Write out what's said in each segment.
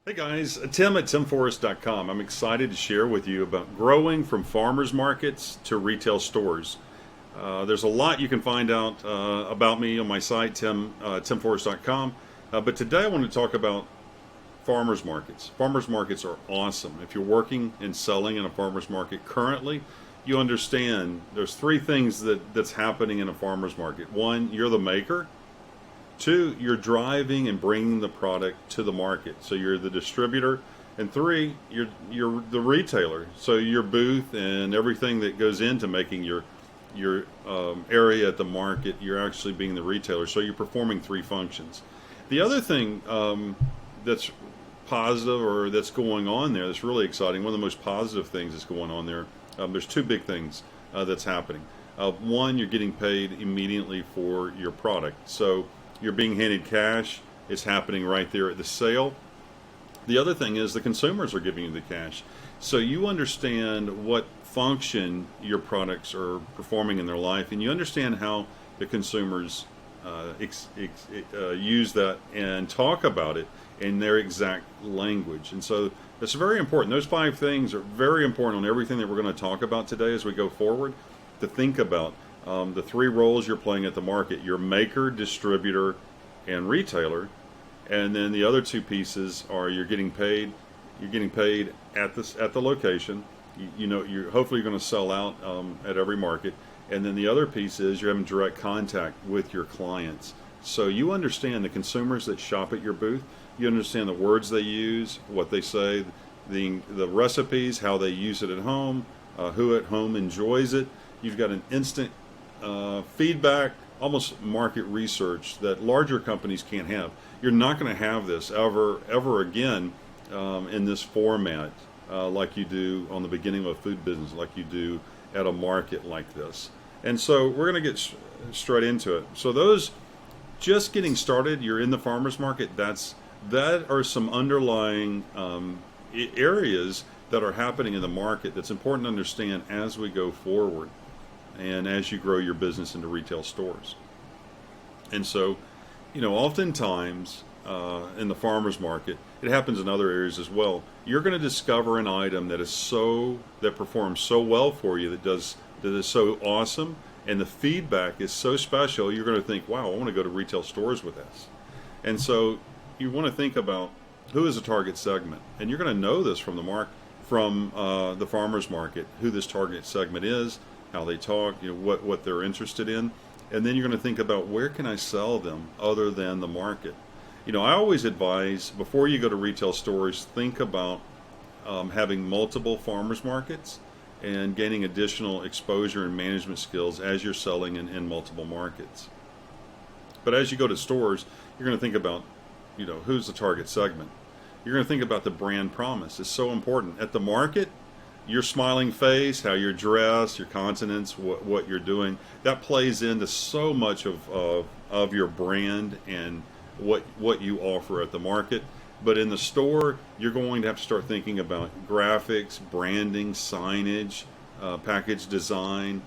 Hey guys, Tim at timforrest.com. I'm excited to share with you about growing from farmers markets to retail stores. There's a lot you can find out about me on my site, timforrest.com. But today I want to talk about farmers markets. Farmers markets are awesome. If you're working and selling in a farmers market currently, you understand there's three things that's happening in a farmers market. One, you're the maker. Two, you're driving and bringing the product to the market. So you're the distributor. And three, you're the retailer. So your booth and everything that goes into making your area at the market, you're actually being the retailer. So you're performing three functions. The other thing that's positive or that's going on there that's really exciting, one of the most positive things that's going on there, there's two big things that's happening. One, you're getting paid immediately for your product. So you're being handed cash. It's happening right there at the sale. The other thing is the consumers are giving you the cash. So you understand what function your products are performing in their life, and you understand how the consumers use that and talk about it in their exact language. And so that's very important. Those five things are very important on everything that we're going to talk about today as we go forward, to think about the three roles you're playing at the market: your maker, distributor, and retailer. And then the other two pieces are you're getting paid at the location. You're hopefully going to sell out at every market. And then the other piece is you're having direct contact with your clients. So you understand the consumers that shop at your booth. You understand the words they use, what they say, the recipes, how they use it at home, who at home enjoys it. You've got an instant feedback, almost market research that larger companies can't have. You're not going to have this ever again in this format like you do on the beginning of a food business, like you do at a market like this. And so we're going to get straight into it. So those just getting started, you're in the farmers market. That are some underlying areas that are happening in the market that's important to understand as we go forward and as you grow your business into retail stores. And so, oftentimes in the farmers market, it happens in other areas as well. You're going to discover an item that performs so well for you, that is so awesome, and the feedback is so special. You're going to think, wow, I want to go to retail stores with this. And so you want to think about who is a target segment, and you're going to know this from the farmers market, who this target segment is, how they talk, what they're interested in. And then you're going to think about, where can I sell them other than the market? I always advise, before you go to retail stores, think about having multiple farmers markets and gaining additional exposure and management skills as you're selling in multiple markets. But as you go to stores, you're going to think about, who's the target segment. You're going to think about the brand promise. It's so important. At the market, your smiling face, how you're dressed, your countenance, what you're doing, that plays into so much of your brand and what you offer at the market. But in the store, you're going to have to start thinking about graphics, branding, signage, package design,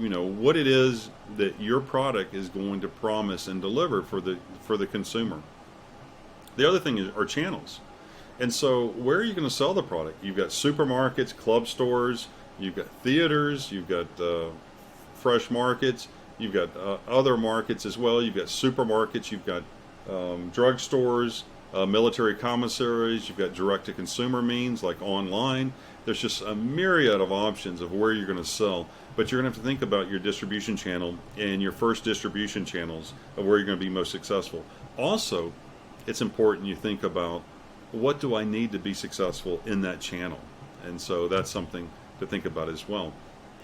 what it is that your product is going to promise and deliver for the consumer. The other thing are channels. And so where are you going to sell the product? You've got supermarkets, club stores, you've got theaters, you've got fresh markets, you've got other markets as well. You've got supermarkets, you've got drugstores, military commissaries, you've got direct-to-consumer means like online. There's just a myriad of options of where you're going to sell. But you're going to have to think about your distribution channel and your first distribution channels of where you're going to be most successful. Also, it's important you think about, what do I need to be successful in that channel? And so that's something to think about as well.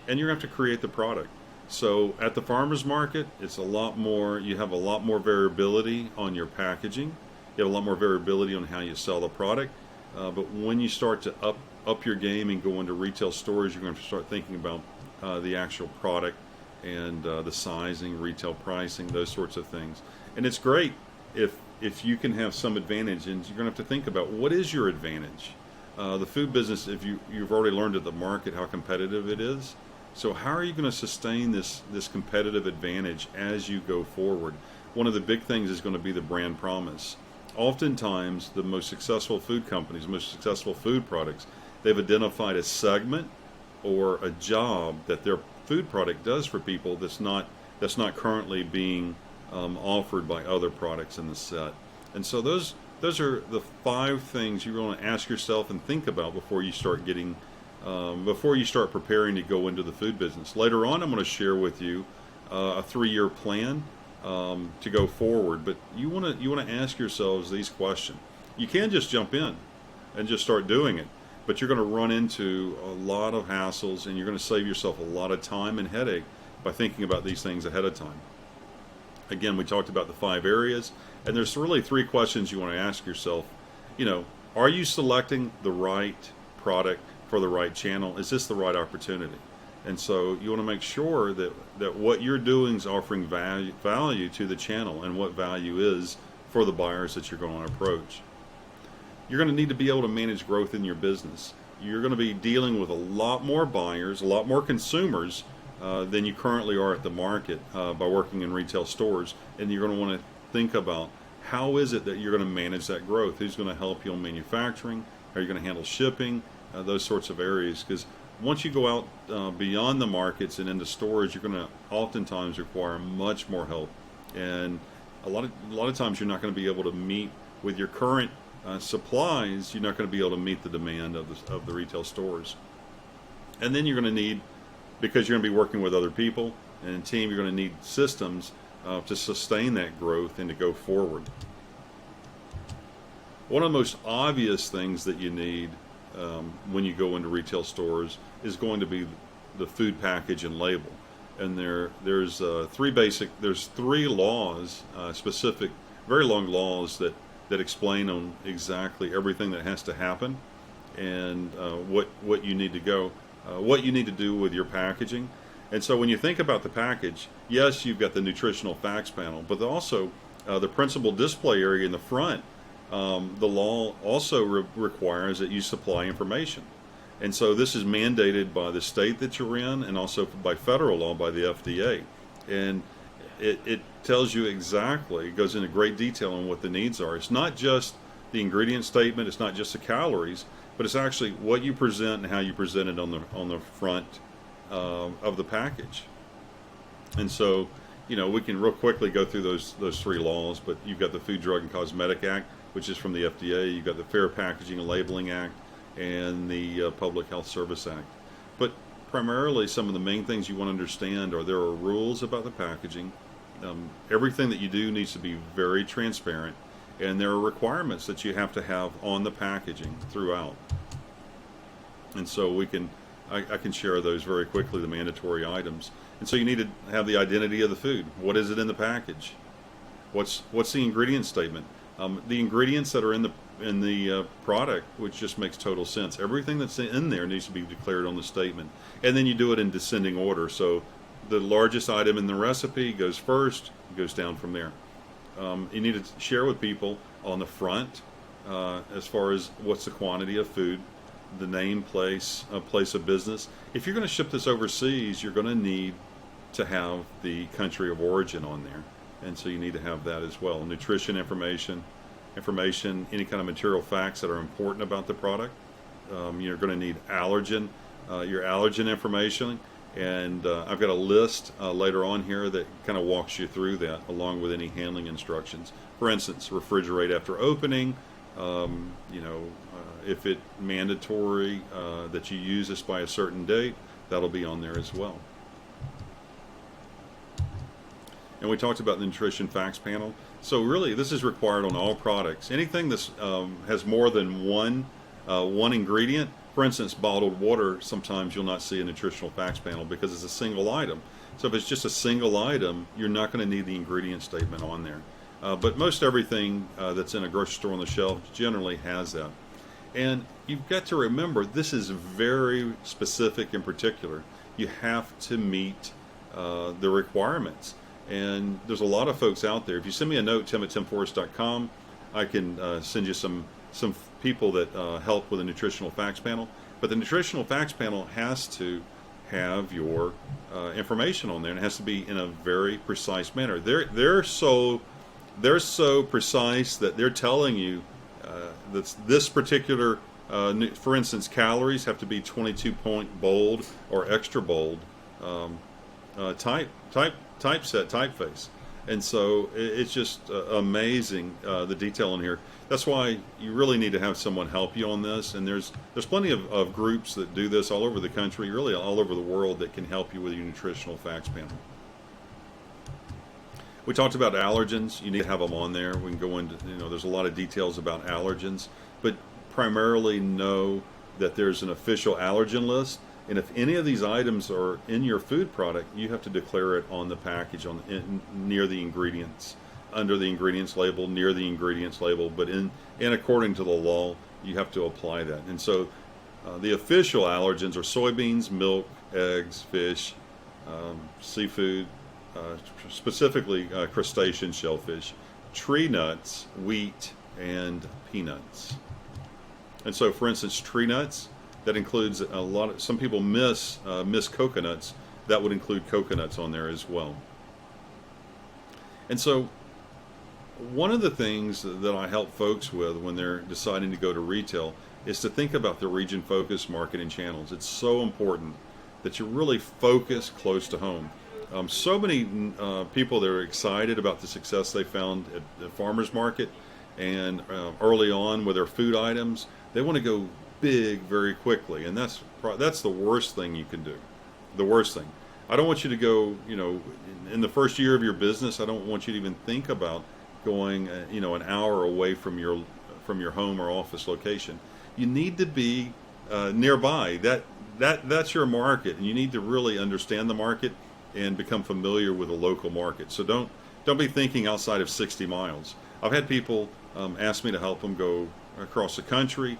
And you're going to have to create the product. So at the farmers market, it's you have a lot more variability on your packaging. You have a lot more variability on how you sell the product. But when you start to up your game and go into retail stores, you're going to start thinking about the actual product and the sizing, retail pricing, those sorts of things. And it's great if you can have some advantage, and you're going to have to think about, what is your advantage. The food business, if you've already learned at the market how competitive it is, So how are you going to sustain this competitive advantage as you go forward? One of the big things is going to be the brand promise. Oftentimes, the most successful food companies, most successful food products, they've identified a segment or a job that their food product does for people that's not currently being offered by other products in the set. And so those are the 5 things you want to ask yourself and think about before you start preparing to go into the food business. Later on, I'm going to share with you a 3-year plan to go forward. But you want to ask yourselves these questions. You can just jump in and just start doing it, but you're going to run into a lot of hassles, and you're going to save yourself a lot of time and headache by thinking about these things ahead of time. Again, we talked about the 5 areas, and there's really 3 questions you want to ask yourself. Are you selecting the right product for the right channel? Is this the right opportunity? And so you want to make sure that what you're doing is offering value to the channel, and what value is for the buyers that you're going to approach. You're going to need to be able to manage growth in your business. You're going to be dealing with a lot more buyers, a lot more consumers than you currently are at the market by working in retail stores. And you're going to want to think about, how is it that you're going to manage that growth? Who's going to help you on manufacturing? How are you going to handle shipping? Those sorts of areas. Because once you go out beyond the markets and into stores, you're going to oftentimes require much more help. And a lot of times you're not going to be able to meet with your current supplies. You're not going to be able to meet the demand of the retail stores. And then you're going to need, because you're going to be working with other people and a team, you're going to need systems to sustain that growth and to go forward. One of the most obvious things that you need when you go into retail stores is going to be the food package and label. And there's 3 laws, specific, very long laws that explain on exactly everything that has to happen, and what you need to do with your packaging. And so when you think about the package, yes, you've got the nutritional facts panel, but also the principal display area in the front. The law also requires that you supply information. And so this is mandated by the state that you're in, and also by federal law by the FDA. And it tells you exactly, it goes into great detail on what the needs are. It's not just the ingredient statement, it's not just the calories, but it's actually what you present and how you present it on the front of the package. And so, we can real quickly go through those 3 laws, but you've got the Food, Drug, and Cosmetic Act, which is from the FDA. You've got the Fair Packaging and Labeling Act, and the Public Health Service Act. But primarily, some of the main things you want to understand are there are rules about the packaging. Everything that you do needs to be very transparent, and there are requirements that you have to have on the packaging throughout. And so I can share those very quickly, the mandatory items. And so you need to have the identity of the food. What is it in the package? What's the ingredient statement? The ingredients that are in the product, which just makes total sense. Everything that's in there needs to be declared on the statement. And then you do it in descending order. So the largest item in the recipe goes first, goes down from there. You need to share with people on the front as far as what's the quantity of food, the name, place of business. If you're going to ship this overseas, you're going to need to have the country of origin on there. And so you need to have that as well. Nutrition information, any kind of material facts that are important about the product. You're going to need your allergen information. And I've got a list later on here that kind of walks you through that, along with any handling instructions. For instance, refrigerate after opening. If it's mandatory that you use this by a certain date, that'll be on there as well. And we talked about the nutrition facts panel. So really, this is required on all products. Anything that has more than one ingredient. For instance, bottled water, sometimes you'll not see a nutritional facts panel because it's a single item. So if it's just a single item, you're not going to need the ingredient statement on there. But most everything that's in a grocery store on the shelf generally has that. And you've got to remember, this is very specific and particular. You have to meet the requirements. And there's a lot of folks out there. If you send me a note, tim@timforrest.com, I can send you some people that help with a nutritional facts panel. But the nutritional facts panel has to have your information on there, and it has to be in a very precise manner. They're so precise that they're telling you that this particular, for instance, calories have to be 22-point bold or extra bold typeset typeface. And so it's just amazing, the detail in here. That's why you really need to have someone help you on this. And there's plenty of groups that do this all over the country, really all over the world, that can help you with your nutritional facts panel. We talked about allergens. You need to have them on there. We can go into, there's a lot of details about allergens, but primarily know that there's an official allergen list. And if any of these items are in your food product, you have to declare it on the package, near the ingredients, under the ingredients label, near the ingredients label. But in according to the law, you have to apply that. And so the official allergens are soybeans, milk, eggs, fish, seafood, specifically crustacean shellfish, tree nuts, wheat, and peanuts. And so, for instance, tree nuts, that includes some people miss coconuts. That would include coconuts on there as well. And so one of the things that I help folks with when they're deciding to go to retail is to think about the region focused marketing channels. It's so important that you really focus close to home. So many people that are excited about the success they found at the farmers market and early on with their food items, they want to go big very quickly, and that's the worst thing you can do. The worst thing. I don't want you to go, in the first year of your business, I don't want you to even think about going, an hour away from your home or office location. You need to be nearby. That's your market, and you need to really understand the market and become familiar with the local market. So don't be thinking outside of 60 miles. I've had people ask me to help them go across the country.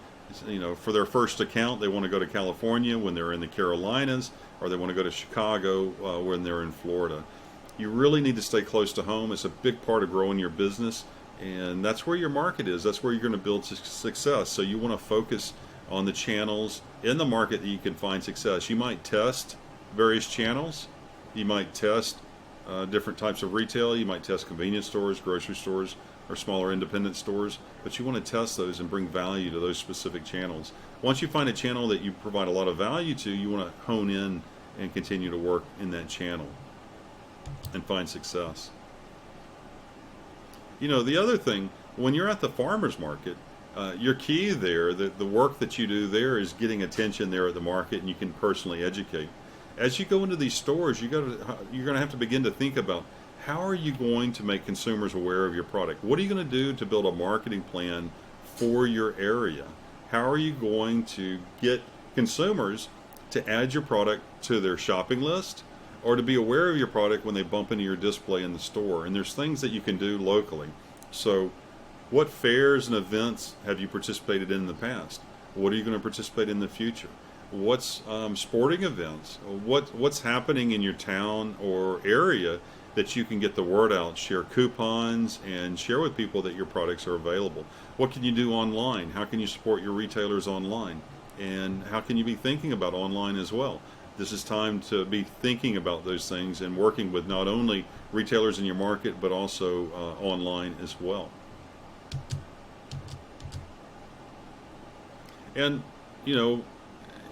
For their first account, they want to go to California when they're in the Carolinas, or they want to go to Chicago when they're in Florida. You really need to stay close to home. It's a big part of growing your business, and that's where your market is. That's where you're going to build success. So you want to focus on the channels in the market that you can find success. You might test various channels. You might test different types of retail. You might test convenience stores, grocery stores, or smaller independent stores, but you want to test those and bring value to those specific channels. Once you find a channel that you provide a lot of value to, you want to hone in and continue to work in that channel and find success. The other thing, when you're at the farmer's market, your key there, the work that you do there is getting attention there at the market, and you can personally educate. As you go into these stores, you're going to have to begin to think about, how are you going to make consumers aware of your product? What are you going to do to build a marketing plan for your area? How are you going to get consumers to add your product to their shopping list, or to be aware of your product when they bump into your display in the store? And there's things that you can do locally. So what fairs and events have you participated in the past? What are you going to participate in the future? What's sporting events? What's happening in your town or area that you can get the word out, share coupons, and share with people that your products are available? What can you do online? How can you support your retailers online? And how can you be thinking about online as well? This is time to be thinking about those things and working with not only retailers in your market, but also online as well. And,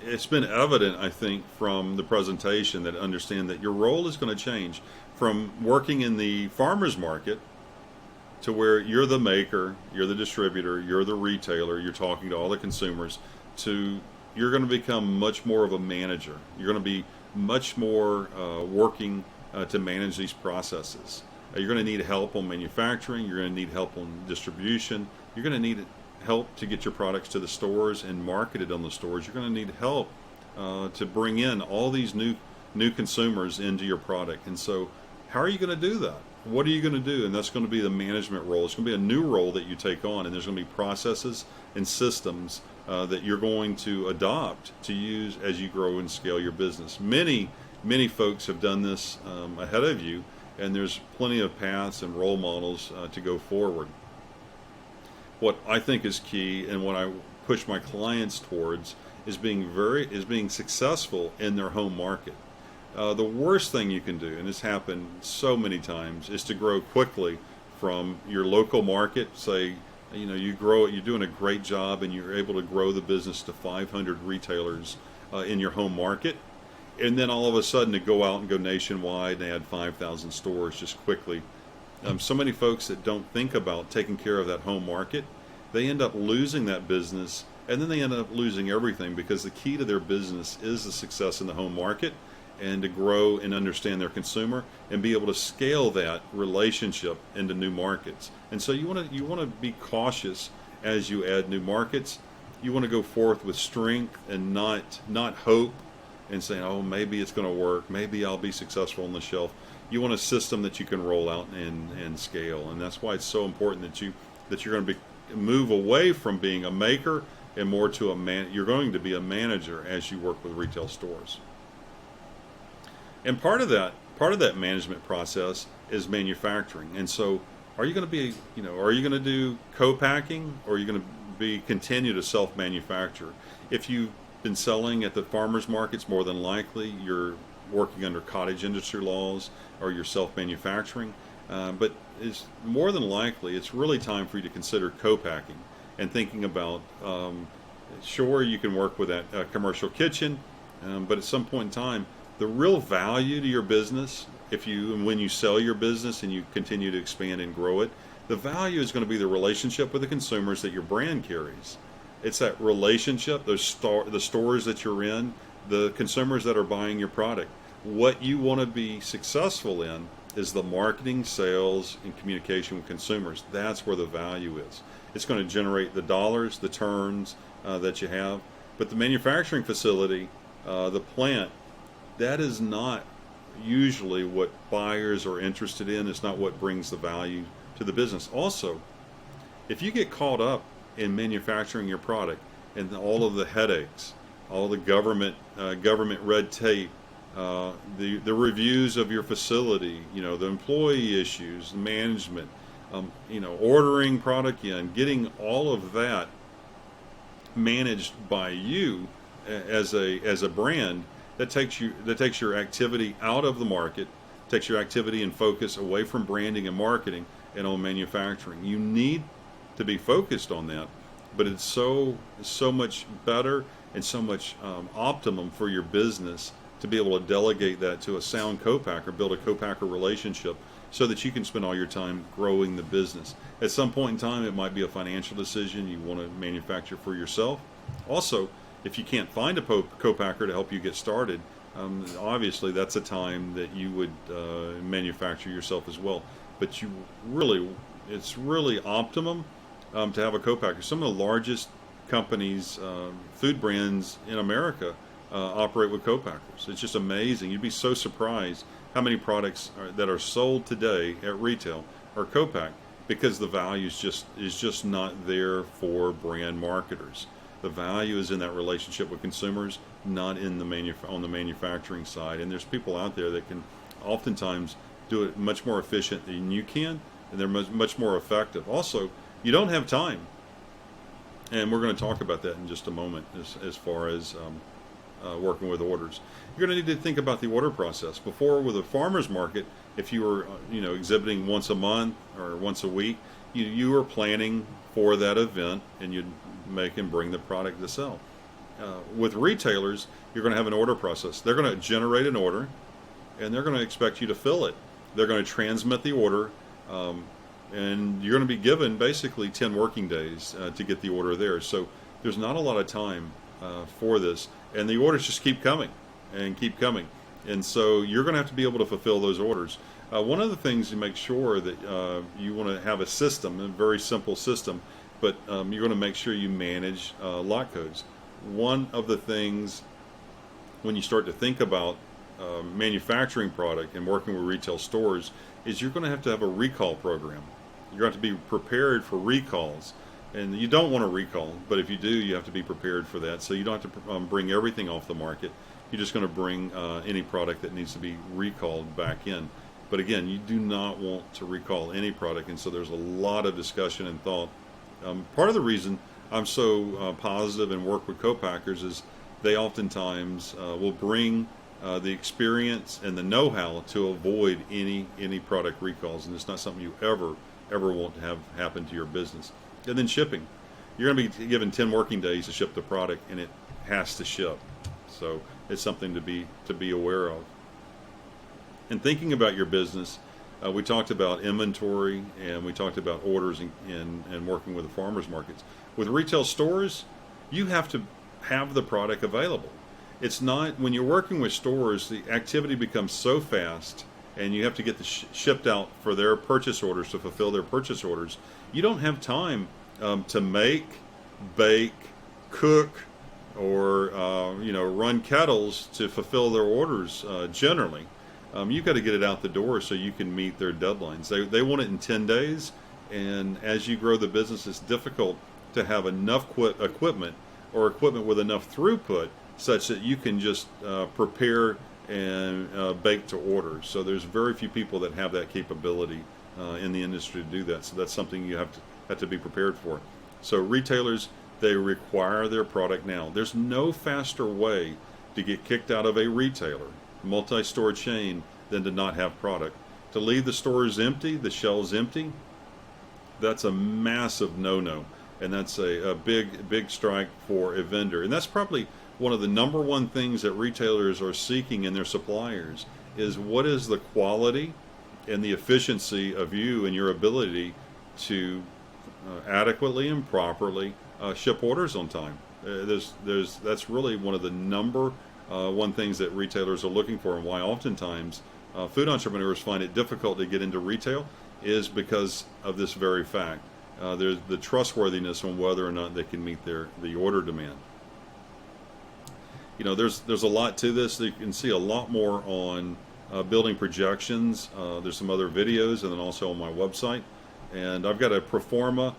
it's been evident, I think, from the presentation that understand that your role is going to change from working in the farmer's market to where you're the maker, you're the distributor, you're the retailer, you're talking to all the consumers, to you're going to become much more of a manager. You're going to be much more working to manage these processes. You're going to need help on manufacturing, you're going to need help on distribution, you're going to need help to get your products to the stores and marketed on the stores. You're going to need help to bring in all these new consumers into your product. And so how are you going to do that? What are you going to do? And that's going to be the management role. It's going to be a new role that you take on, and there's going to be processes and systems that you're going to adopt to use as you grow and scale your business. Many folks have done this ahead of you, and there's plenty of paths and role models to go forward. What I think is key, and what I push my clients towards, is being successful in their home market. The worst thing you can do, and this happened so many times, is to grow quickly from your local market. Say, you grow it, you're doing a great job, and you're able to grow the business to 500 retailers in your home market, and then all of a sudden to go out and go nationwide and add 5,000 stores just quickly. So many folks that don't think about taking care of that home market, they end up losing that business, and then they end up losing everything, because the key to their business is the success in the home market, and to grow and understand their consumer and be able to scale that relationship into new markets. And so you want to be cautious as you add new markets. You want to go forth with strength and not hope and saying, oh, maybe it's going to work, maybe I'll be successful on the shelf. You want a system that you can roll out and scale, and that's why it's so important that you're going to move away from being a maker and more to you're going to be a manager as you work with retail stores. And part of that management process is manufacturing. And so, are you going to do co-packing, or are you going to continue to self-manufacture? If you've been selling at the farmers markets, more than likely you're working under cottage industry laws, or you're self-manufacturing. But it's more than likely it's really time for you to consider co-packing and thinking about. Sure, you can work with that commercial kitchen, but at some point in time, the real value to your business, when you sell your business and you continue to expand and grow it, the value is going to be the relationship with the consumers that your brand carries. It's that relationship, the stores that you're in, the consumers that are buying your product. What you want to be successful in is the marketing, sales, and communication with consumers. That's where the value is. It's going to generate the dollars, the turns that you have. But the manufacturing facility, the plant, that is not usually what buyers are interested in. It's not what brings the value to the business. Also, if you get caught up in manufacturing your product and all of the headaches, all the government red tape, the reviews of your facility, the employee issues, management, ordering product in, getting all of that managed by you as a brand, that takes your activity out of the market, takes your activity and focus away from branding and marketing and on manufacturing. You need to be focused on that, but it's so much better and so much optimum for your business to be able to delegate that to a sound co-packer, build a co-packer relationship, so that you can spend all your time growing the business. At some point in time, it might be a financial decision. You want to manufacture for yourself. Also, if you can't find a co-packer to help you get started, obviously that's a time that you would manufacture yourself as well. But it's really optimum to have a co-packer. Some of the largest companies, food brands in America, operate with co-packers. It's just amazing. You'd be so surprised how many products that are sold today at retail are co-packed, because the value is just not there for brand marketers. The value is in that relationship with consumers, not in on the manufacturing side. And there's people out there that can oftentimes do it much more efficient than you can, and they're much more effective. Also, you don't have time, and we're going to talk about that in just a moment as far as working with orders. You're going to need to think about the order process. Before, with a farmer's market, if you were exhibiting once a month or once a week, you were planning for that event, and you'd make and bring the product to sell. With retailers, you're going to have an order process. They're going to generate an order, and they're going to expect you to fill it. They're going to transmit the order, and you're going to be given basically 10 working days to get the order there. So there's not a lot of time for this, and the orders just keep coming and keep coming. And so you're going to have to be able to fulfill those orders. One of the things to make sure that you want to have a system, a very simple system, but you're going to make sure you manage lot codes. One of the things when you start to think about manufacturing product and working with retail stores is you're going to have a recall program. You're going to have to be prepared for recalls. And you don't want to recall, but if you do, you have to be prepared for that. So you don't have to bring everything off the market. You're just going to bring any product that needs to be recalled back in. But again, you do not want to recall any product, and so there's a lot of discussion and thought. Part of the reason I'm so positive and work with co-packers is they oftentimes will bring the experience and the know-how to avoid any product recalls, and it's not something you ever want to have happen to your business. And then shipping, you're going to be given 10 working days to ship the product, and it has to ship. So it's something to be aware of. And thinking about your business, we talked about inventory and we talked about orders and working with the farmers markets. With retail stores, you have to have the product available. It's not, when you're working with stores, the activity becomes so fast and you have to get the shipped out for their purchase orders to fulfill their purchase orders. You don't have time to make, bake, cook, or run kettles to fulfill their orders generally. You've got to get it out the door so you can meet their deadlines. They want it in 10 days, and as you grow the business, it's difficult to have enough equipment or equipment with enough throughput such that you can just prepare and bake to order. So there's very few people that have that capability in the industry to do that. So that's something you have to be prepared for. So retailers, they require their product now. There's no faster way to get kicked out of a retailer, multi-store chain, than to not have product. To leave the stores empty, the shelves empty, that's a massive no-no. And that's a big strike for a vendor. And that's probably one of the number one things that retailers are seeking in their suppliers is what is the quality and the efficiency of you and your ability to adequately and properly ship orders on time. That's really one of the number one things that retailers are looking for, and why oftentimes food entrepreneurs find it difficult to get into retail is because of this very fact. There's the trustworthiness on whether or not they can meet the order demand. There's a lot to this. You can see a lot more on building projections. There's some other videos, and then also on my website. And I've got a pro forma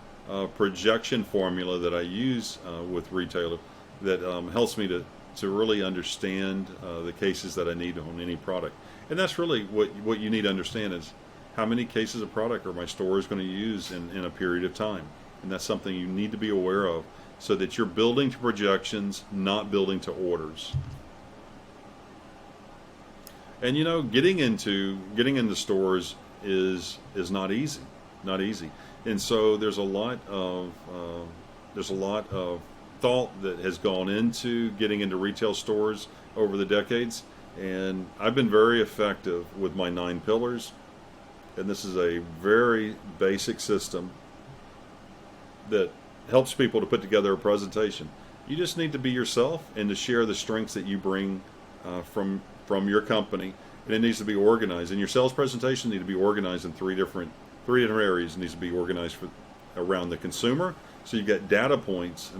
projection formula that I use with retailer that helps me to really understand the cases that I need on any product. And that's really what you need to understand is how many cases of product are my stores going to use in a period of time. And that's something you need to be aware of so that you're building to projections, not building to orders. And getting into stores is not easy. And so there's a lot of thought that has gone into getting into retail stores over the decades, and I've been very effective with my 9 pillars. And this is a very basic system that helps people to put together a presentation. You just need to be yourself and to share the strengths that you bring from your company, and it needs to be organized. And your sales presentation needs to be organized in three different areas. It needs to be organized around the consumer, so you get data points,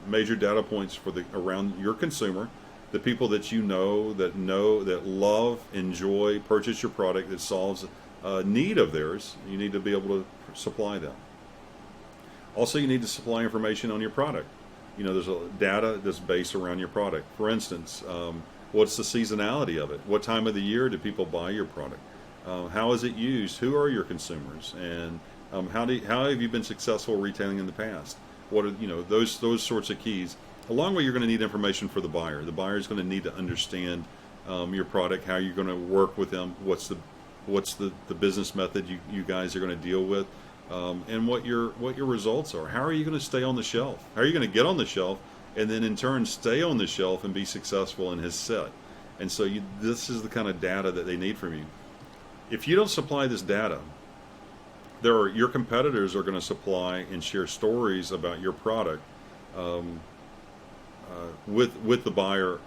major data points around your consumer, the people that that love, enjoy, purchase your product that solves a need of theirs. You need to be able to supply them. Also, you need to supply information on your product. There's a data that's based around your product. For instance, what's the seasonality of it? What time of the year do people buy your product? How is it used? Who are your consumers? And how have you been successful retailing in the past? What are those sorts of keys? Along with, you're going to need information for the buyer. The buyer is going to need to understand your product, how you're going to work with them, what's the business method you guys are going to deal with, and what your results are. How are you going to stay on the shelf? How are you going to get on the shelf and then in turn stay on the shelf and be successful in his set? And so this is the kind of data that they need from you. If you don't supply this data, your competitors are going to supply and share stories about your product with the buyer.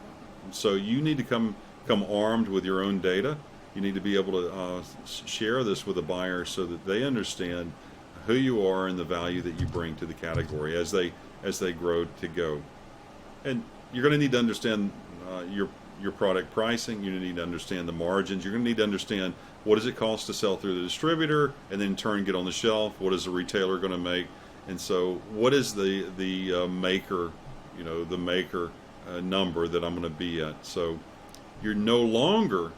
So you need to come armed with your own data. You need to be able to share this with the buyer so that they understand who you are and the value that you bring to the category as they grow to go. And you're going to need to understand your product pricing. You need to understand the margins. You're going to need to understand what does it cost to sell through the distributor, and then in turn get on the shelf. What is the retailer going to make? And so, what is the maker, number that I'm going to be at? So, you're no longer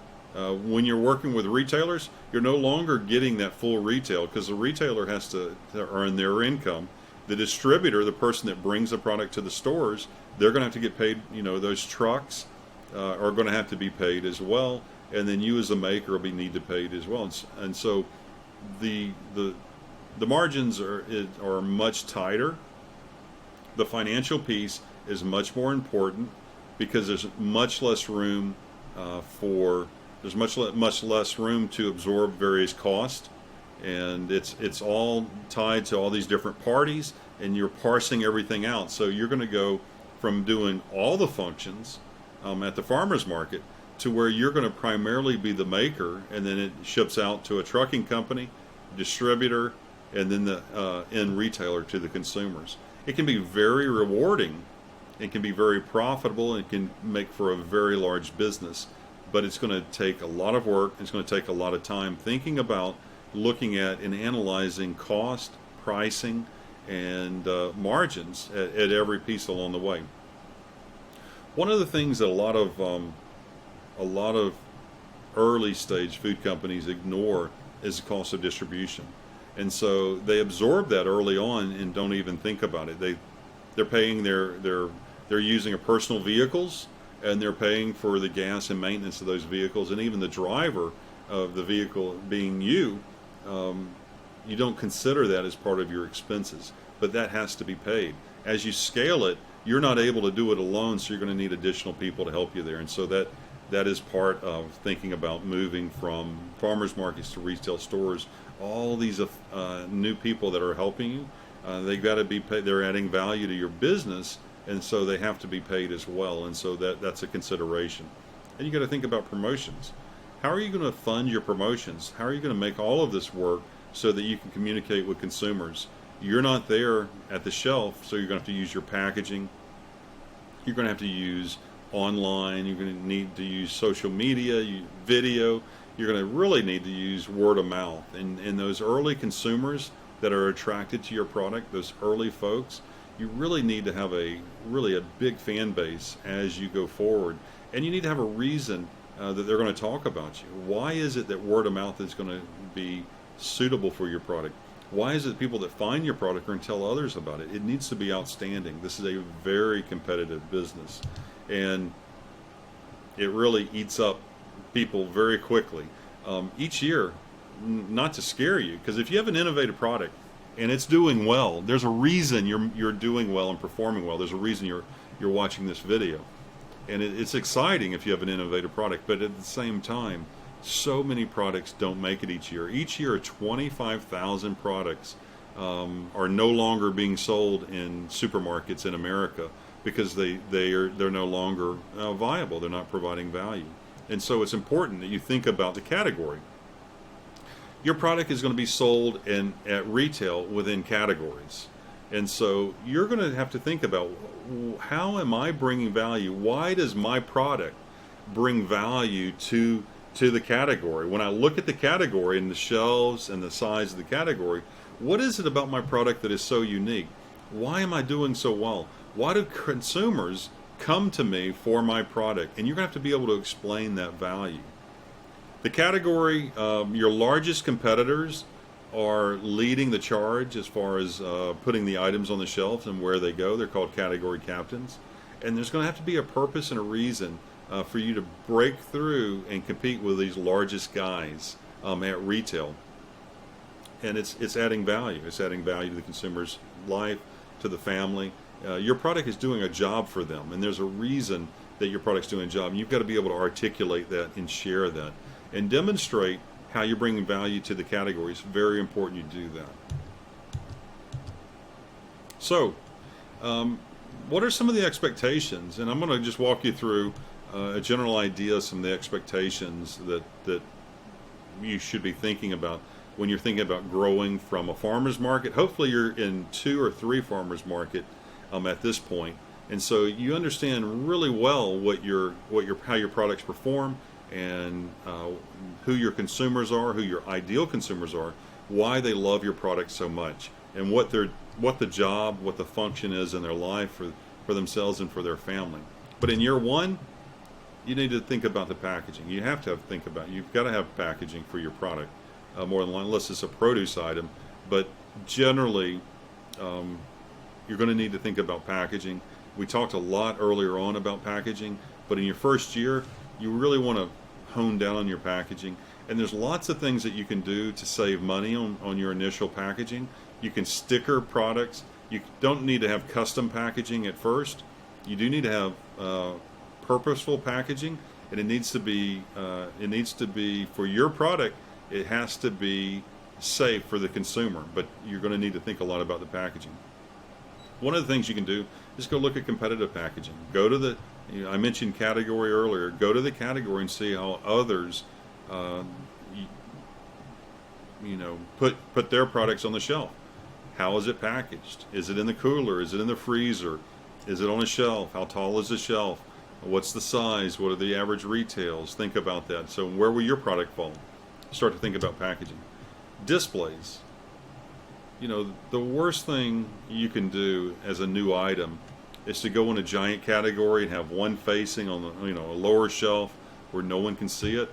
when you're working with retailers, you're no longer getting that full retail, because the retailer has to earn their income, The distributor, the person that brings the product to the stores, they're going to have to get paid. Those trucks are going to have to be paid as well, and then you as a maker will need to pay as well. And so the margins are much tighter. The financial piece is much more important because there's much less room much less room to absorb various costs, and it's all tied to all these different parties, and you're parsing everything out. So you're going to go from doing all the functions at the farmer's market to where you're going to primarily be the maker, and then it ships out to a trucking company, distributor, and then the end retailer to the consumers. It can be very rewarding, it can be very profitable, and it can make for a very large business, but it's going to take a lot of work. It's going to take a lot of time thinking about, looking at, and analyzing cost, pricing, and margins at every piece along the way. One of the things that a lot of early stage food companies ignore is the cost of distribution. And so they absorb that early on and don't even think about it. They're paying they're using a personal vehicles, and they're paying for the gas and maintenance of those vehicles, and even the driver of the vehicle being you. You don't consider that as part of your expenses, but that has to be paid. As you scale it, you're not able to do it alone, so you're going to need additional people to help you there. And so that is part of thinking about moving from farmers markets to retail stores. All these new people that are helping you, they got to be paid. They're adding value to your business, and so they have to be paid as well. And so that's a consideration. And you got to think about promotions. How are you going to fund your promotions? How are you going to make all of this work so that you can communicate with consumers? You're not there at the shelf, so you're going to have to use your packaging. You're going to have to use online. You're going to need to use social media, video. You're going to really need to use word of mouth. And those early consumers that are attracted to your product, those early folks, you really need to have a big fan base as you go forward. And you need to have a reason that they're going to talk about you. Why is it that word of mouth is going to be suitable for your product? Why is it people that find your product are going to tell others about it? It needs to be outstanding. This is a very competitive business, and it really eats up people very quickly. Each year, not to scare you, because if you have an innovative product and it's doing well, there's a reason you're doing well and performing well. There's a reason you're watching this video. And it's exciting if you have an innovative product, but at the same time, so many products don't make it each year. Each year, 25,000 products are no longer being sold in supermarkets in America because they're no longer viable. They're not providing value. And so it's important that you think about the category. Your product is going to be sold at retail within categories. And so you're going to have to think about, how am I bringing value? Why does my product bring value to the category? When I look at the category and the shelves and the size of the category, what is it about my product that is so unique? Why am I doing so well? Why do consumers come to me for my product? And you're going to have to be able to explain that value. The category, your largest competitors are leading the charge as far as putting the items on the shelves and where they go. They're called category captains. And there's going to have to be a purpose and a reason for you to break through and compete with these largest guys at retail. And it's adding value. It's adding value to the consumer's life, to the family. Your product is doing a job for them, and there's a reason that your product's doing a job. And you've got to be able to articulate that and share that and demonstrate how you're bringing value to the category. It's very important you do that. So, what are some of the expectations? And I'm going to just walk you through a general idea of some of the expectations that you should be thinking about when you're thinking about growing from a farmer's market. Hopefully you're in 2 or 3 farmers market at this point, and so you understand really well how your products perform, and who your consumers are, who your ideal consumers are, why they love your product so much, and what the function is in their life for themselves and for their family. But in year 1, you need to think about the packaging. You've got to have packaging for your product, more than unless it's a produce item. But generally, you're going to need to think about packaging. We talked a lot earlier on about packaging, but in your first year, you really want to hone down on your packaging. And there's lots of things that you can do to save money on your initial packaging. You can sticker products. You don't need to have custom packaging at first. You do need to have purposeful packaging, and it needs to be for your product. It has to be safe for the consumer, but you're going to need to think a lot about the packaging. One of the things you can do is go look at competitive packaging. Go to the, I mentioned category earlier. Go to the category and see how others, put their products on the shelf. How is it packaged? Is it in the cooler? Is it in the freezer? Is it on a shelf? How tall is the shelf? What's the size? What are the average retails? Think about that. So where will your product fall? Start to think about packaging. Displays. The worst thing you can do as a new item is to go in a giant category and have one facing on the, a lower shelf where no one can see it.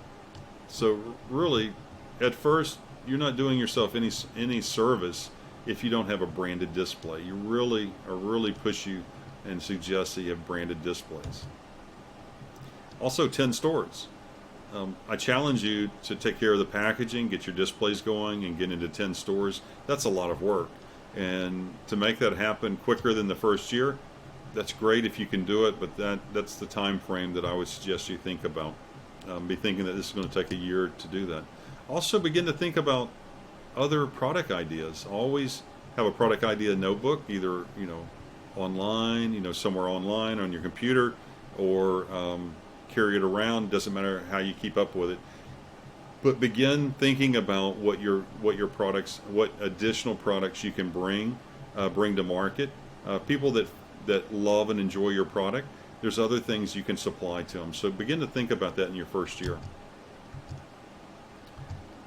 So really, at first, you're not doing yourself any service if you don't have a branded display. You really push you and suggest that you have branded displays. Also, 10 stores. I challenge you to take care of the packaging, get your displays going, and get into 10 stores. That's a lot of work. And to make that happen quicker than the first year, that's great if you can do it, but that's the time frame that I would suggest you think about. Be thinking that this is going to take a year to do that. Also begin to think about other product ideas. Always have a product idea notebook, either online, somewhere online on your computer, or carry it around. Doesn't matter how you keep up with it, but begin thinking about what your products, what additional products you can bring to market. People that love and enjoy your product, there's other things you can supply to them. So begin to think about that in your first year.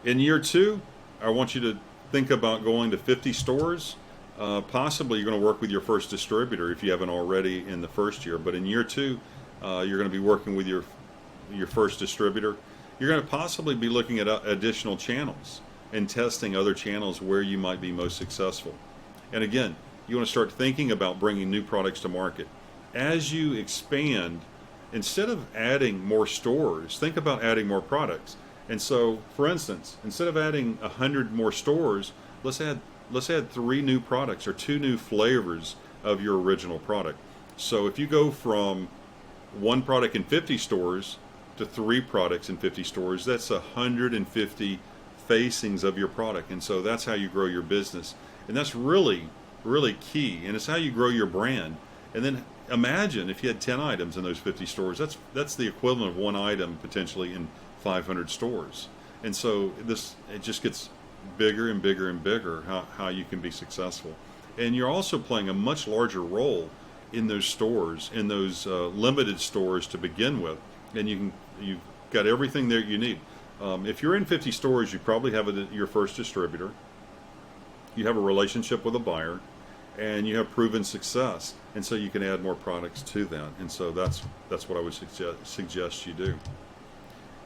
In year 2, I want you to think about going to 50 stores. Possibly you're going to work with your first distributor if you haven't already in the first year. But in year 2, you're going to be working with your first distributor. You're going to possibly be looking at additional channels and testing other channels where you might be most successful. And again, you want to start thinking about bringing new products to market. As you expand, instead of adding more stores, think about adding more products. And so, for instance, instead of adding 100 more stores, let's add 3 new products or 2 new flavors of your original product. So if you go from 1 product in 50 stores to 3 products in 50 stores, that's 150 facings of your product. And so that's how you grow your business. And that's really, really key. And it's how you grow your brand. And then imagine if you had 10 items in those 50 stores. That's the equivalent of 1 item potentially in 500 stores. And so it just gets bigger and bigger and bigger how you can be successful. And you're also playing a much larger role in those stores, in those limited stores to begin with. And you've got everything there you need. If you're in 50 stores, you probably have your first distributor. You have a relationship with a buyer, and you have proven success. And so you can add more products to that. And so that's what I would suggest you do.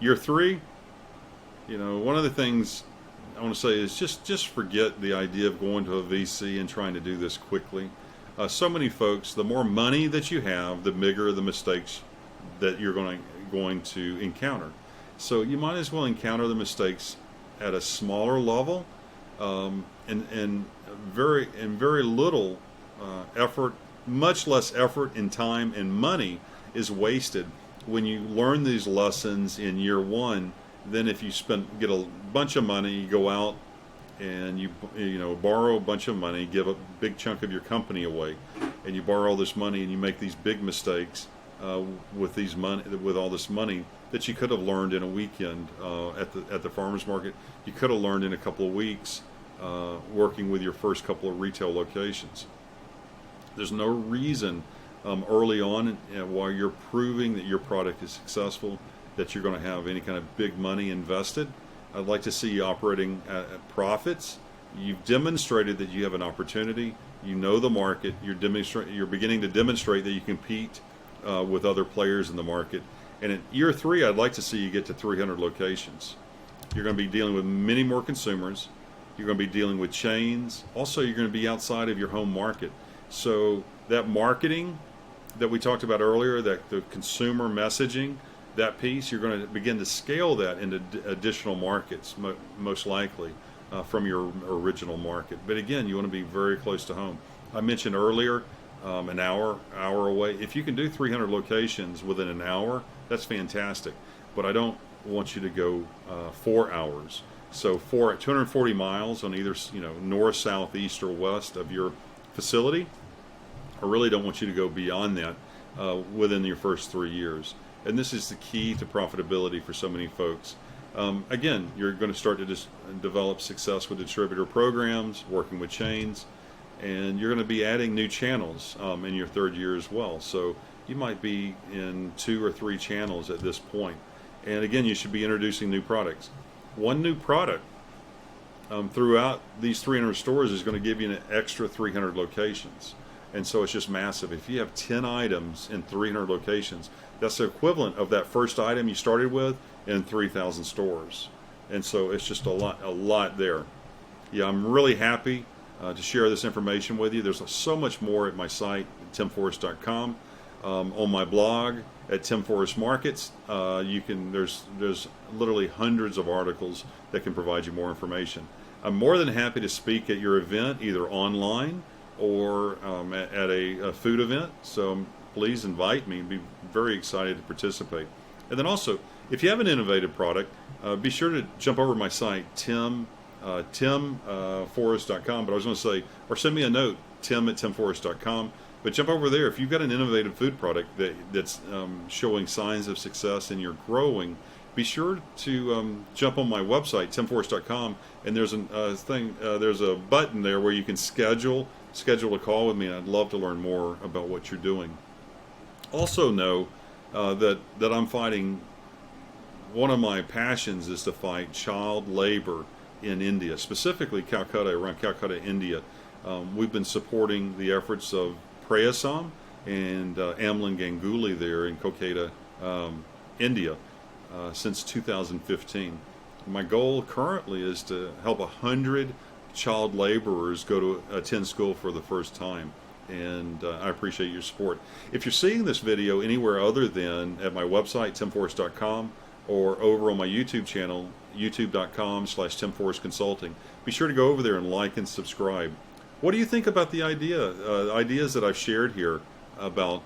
Year 3, one of the things I want to say is just forget the idea of going to a VC and trying to do this quickly. So many folks, the more money that you have, the bigger the mistakes that you're going to encounter. So you might as well encounter the mistakes at a smaller level, and very little effort, much less effort and time and money is wasted when you learn these lessons in year 1. Then if you get a bunch of money, you go out and you borrow a bunch of money, give a big chunk of your company away, and you borrow all this money and you make these big mistakes with all this money that you could have learned in a weekend at the farmers market. You could have learned in a couple of weeks working with your first couple of retail locations. There's no reason early on while you're proving that your product is successful that you're going to have any kind of big money invested. I'd like to see you operating at profits. You've demonstrated that you have an opportunity. You know the market. You're beginning to demonstrate that you compete with other players in the market. And in year 3, I'd like to see you get to 300 locations. You're going to be dealing with many more consumers. You're going to be dealing with chains. Also, you're going to be outside of your home market. So that marketing that we talked about earlier, that the consumer messaging, that piece, you're going to begin to scale that into additional markets, most likely, from your original market. But again, you want to be very close to home. I mentioned earlier, an hour away. If you can do 300 locations within an hour, that's fantastic. But I don't want you to go 4 hours. So 240 miles on either, north, south, east, or west of your facility. I really don't want you to go beyond that within your first 3 years. And this is the key to profitability for so many folks. Again, you're going to start to just develop success with distributor programs, working with chains, and you're going to be adding new channels in your third year as well. So you might be in 2 or 3 channels at this point. And again, you should be introducing new products. One new product throughout these 300 stores is going to give you an extra 300 locations. And so it's just massive. If you have 10 items in 300 locations, that's the equivalent of that first item you started with in 3,000 stores. And so it's just a lot there. Yeah, I'm really happy to share this information with you. There's so much more at my site, timforrest.com. On my blog at Tim Forrest Markets, there's literally hundreds of articles that can provide you more information. I'm more than happy to speak at your event, either online or at a food event. So please invite me. I'd be very excited to participate. And then also, if you have an innovative product, be sure to jump over to my site, timforrest.com. But I was going to say, or send me a note, tim@timforrest.com. But jump over there. If you've got an innovative food product that's showing signs of success and you're growing, be sure to jump on my website, timforrest.com, and there's there's a button there where you can schedule a call with me, and I'd love to learn more about what you're doing. Also know that I'm fighting. One of my passions is to fight child labor in India, specifically Calcutta, around Calcutta, India. We've been supporting the efforts of Prayasam and Amlan Ganguly there in Kolkata, India, since 2015. My goal currently is to help 100 child laborers go to attend school for the first time, and I appreciate your support. If you're seeing this video anywhere other than at my website, timforrest.com, or over on my YouTube channel, youtube.com/Tim Forrest Consulting, be sure to go over there and like and subscribe. What do you think about the ideas that I've shared here about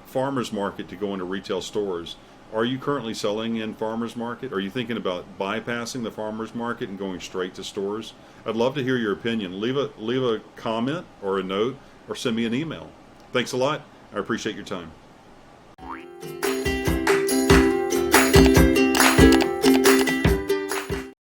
farmers market to go into retail stores? Are you currently selling in farmers market? Are you thinking about bypassing the farmers market and going straight to stores? I'd love to hear your opinion. Leave a comment or a note, or send me an email. Thanks a lot. I appreciate your time.